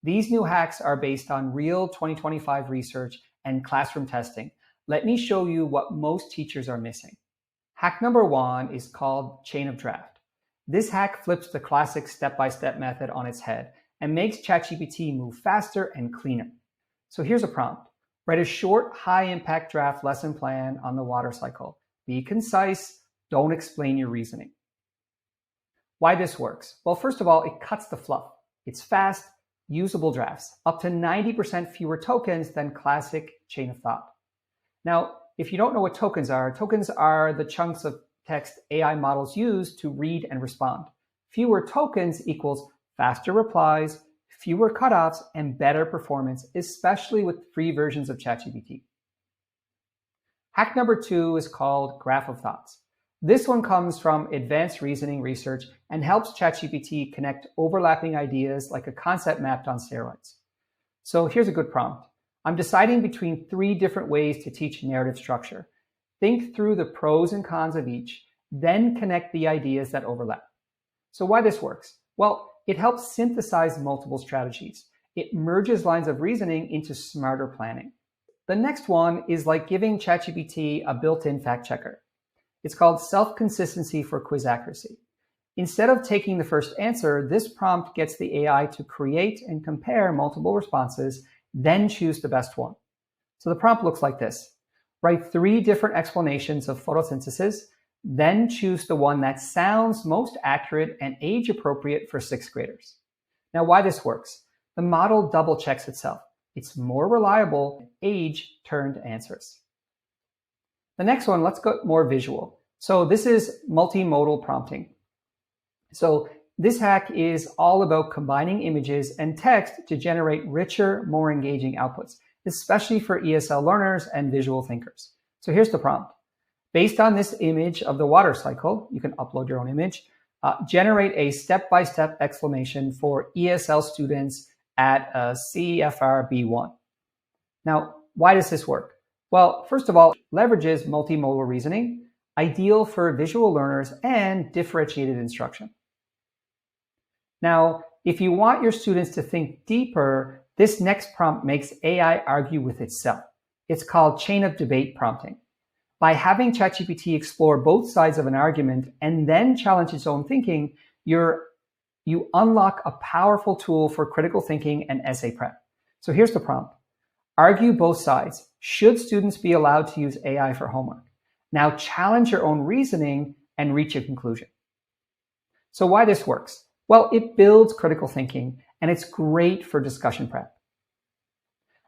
These new hacks are based on real 2025 research and classroom testing. Let me show you what most teachers are missing. Hack number 1 is called chain of draft. This hack flips the classic step-by-step method on its head and makes ChatGPT move faster and cleaner. So here's a prompt. Write a short, high-impact draft lesson plan on the water cycle. Be concise, don't explain your reasoning. Why this works? Well, first of all, it cuts the fluff. It's fast, usable drafts, up to 90% fewer tokens than classic chain of thought. Now, if you don't know what tokens are the chunks of text AI models use to read and respond. Fewer tokens equals faster replies, fewer cutoffs, and better performance, especially with free versions of ChatGPT. Hack number 2 is called Graph of Thoughts. This one comes from advanced reasoning research and helps ChatGPT connect overlapping ideas like a concept mapped on steroids. So here's a good prompt. I'm deciding between 3 different ways to teach narrative structure. Think through the pros and cons of each, then connect the ideas that overlap. So why this works? Well, it helps synthesize multiple strategies. It merges lines of reasoning into smarter planning. The next one is like giving ChatGPT a built-in fact checker. It's called self-consistency for quiz accuracy. Instead of taking the first answer, this prompt gets the AI to create and compare multiple responses, then choose the best one. So the prompt looks like this. Write 3 different explanations of photosynthesis, then choose the one that sounds most accurate and age appropriate for 6th graders. Now, why this works? The model double checks itself. It's more reliable than age-turned answers. The next one, let's go more visual. So this is multimodal prompting. So this hack is all about combining images and text to generate richer, more engaging outputs, especially for ESL learners and visual thinkers. So here's the prompt. Based on this image of the water cycle, you can upload your own image, generate a step-by-step explanation for ESL students at a CFR B1. Now, why does this work? Well, first of all, it leverages multimodal reasoning, ideal for visual learners, and differentiated instruction. Now, if you want your students to think deeper, this next prompt makes AI argue with itself. It's called chain of debate prompting. By having ChatGPT explore both sides of an argument and then challenge its own thinking, you unlock a powerful tool for critical thinking and essay prep. So here's the prompt. Argue both sides. Should students be allowed to use AI for homework? Now challenge your own reasoning and reach a conclusion. So why this works? Well, it builds critical thinking and it's great for discussion prep.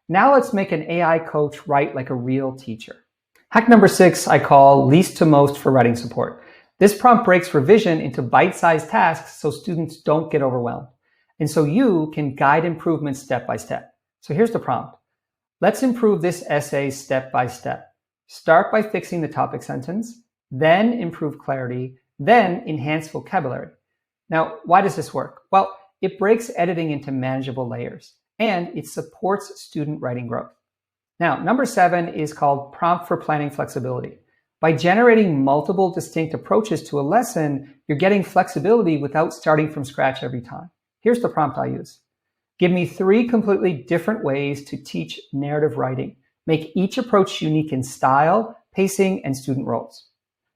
Now let's make an AI coach write like a real teacher. Hack number 6 I call least to most for writing support. This prompt breaks revision into bite-sized tasks so students don't get overwhelmed. And so you can guide improvements step by step. So here's the prompt. Let's improve this essay step by step. Start by fixing the topic sentence, then improve clarity, then enhance vocabulary. Now, why does this work? Well, it breaks editing into manageable layers, and it supports student writing growth. Now, number 7 is called prompt for planning flexibility. By generating multiple distinct approaches to a lesson, you're getting flexibility without starting from scratch every time. Here's the prompt I use. Give me 3 completely different ways to teach narrative writing. Make each approach unique in style, pacing, and student roles.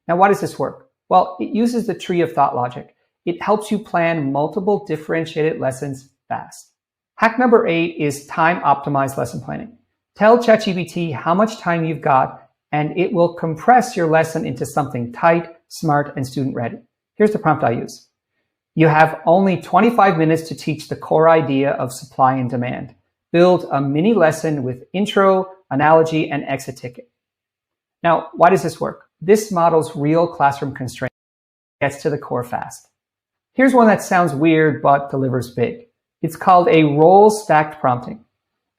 Now, why does this work? Well, it uses the tree of thought logic. It helps you plan multiple differentiated lessons fast. Hack number 8 is time-optimized lesson planning. Tell ChatGPT how much time you've got, and it will compress your lesson into something tight, smart, and student-ready. Here's the prompt I use. You have only 25 minutes to teach the core idea of supply and demand. Build a mini lesson with intro, analogy, and exit ticket. Now, why does this work? This model's real classroom constraint gets to the core fast. Here's one that sounds weird but delivers big. It's called a role-stacked prompting.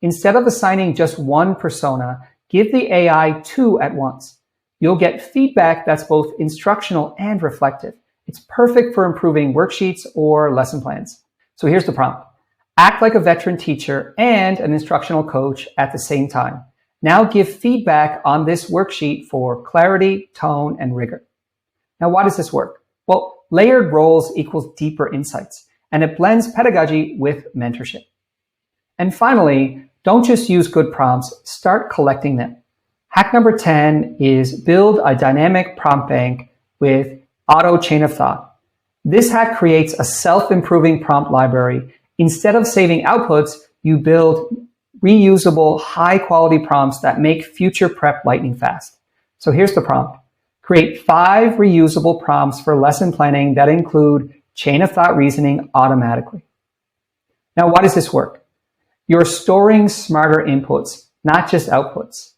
Instead of assigning just one persona, give the AI 2 at once. You'll get feedback that's both instructional and reflective. It's perfect for improving worksheets or lesson plans. So here's the prompt. Act like a veteran teacher and an instructional coach at the same time. Now give feedback on this worksheet for clarity, tone, and rigor. Now, why does this work? Well, layered roles equals deeper insights, and it blends pedagogy with mentorship. And finally, don't just use good prompts, start collecting them. Hack number 10 is build a dynamic prompt bank with auto chain of thought. This hack creates a self-improving prompt library. Instead of saving outputs, you build reusable, high-quality prompts that make future prep lightning fast. So here's the prompt. Create 5 reusable prompts for lesson planning that include chain of thought reasoning automatically. Now, why does this work? You're storing smarter inputs, not just outputs,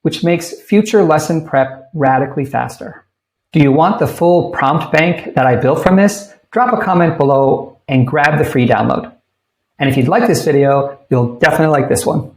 which makes future lesson prep radically faster. Do you want the full prompt bank that I built from this? Drop a comment below and grab the free download. And if you'd like this video, you'll definitely like this one.